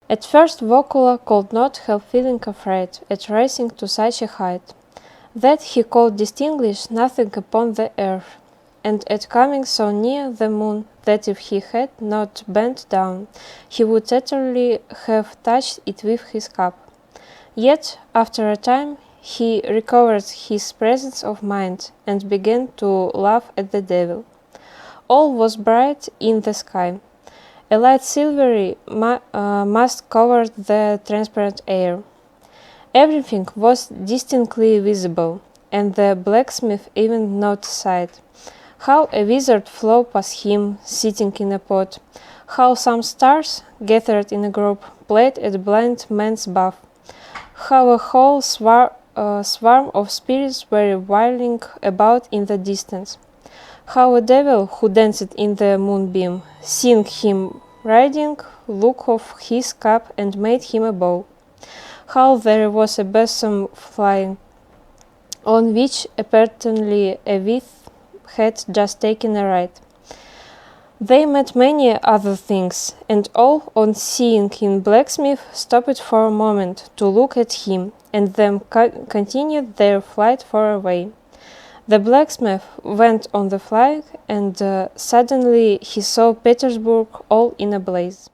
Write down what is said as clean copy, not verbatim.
At first Vocula could not help feeling afraid at rising to such a height, that he could distinguish nothing upon the earth, and at coming so near the moon that if he had not bent down, he would certainly have touched it with his cup. Yet, after a time, he recovered his presence of mind, and began to laugh at the devil. All was bright in the sky. A light silvery mist covered the transparent air. Everything was distinctly visible, and the blacksmith even noticed how a wizard flew past him, sitting in a pot, how some stars, gathered in a group, played at blind man's buff, how a whole swarm of spirits were whirling about in the distance, how a devil who danced in the moonbeam, seeing him riding, took off his cap and made him a bow, how there was a besom flying, on which apparently a wife had just taken a ride. They met many other things, and all, on seeing him blacksmith, stopped for a moment to look at him, and then continued their flight far away. The blacksmith went on the flight, and suddenly he saw Petersburg all in a blaze.